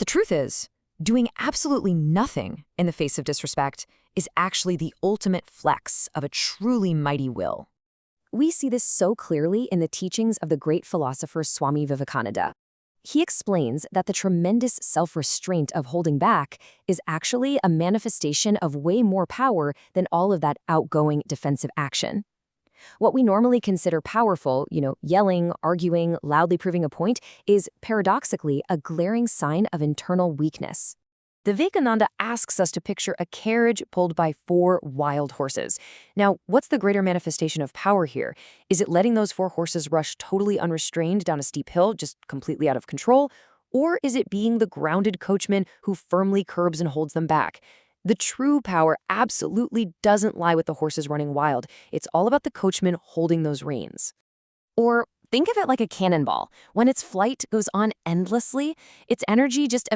The truth is, doing absolutely nothing in the face of disrespect is actually the ultimate flex of a truly mighty will. We see this so clearly in the teachings of the great philosopher Swami Vivekananda. He explains that the tremendous self-restraint of holding back is actually a manifestation of way more power than all of that outgoing defensive action. What we normally consider powerful, yelling, arguing, loudly proving a point, is paradoxically a glaring sign of internal weakness. The Vivekananda asks us to picture a carriage pulled by 4 wild horses. Now, what's the greater manifestation of power here? Is it letting those 4 horses rush totally unrestrained down a steep hill, just completely out of control? Or is it being the grounded coachman who firmly curbs and holds them back? The true power absolutely doesn't lie with the horses running wild. It's all about the coachman holding those reins. Or think of it like a cannonball. When its flight goes on endlessly, its energy just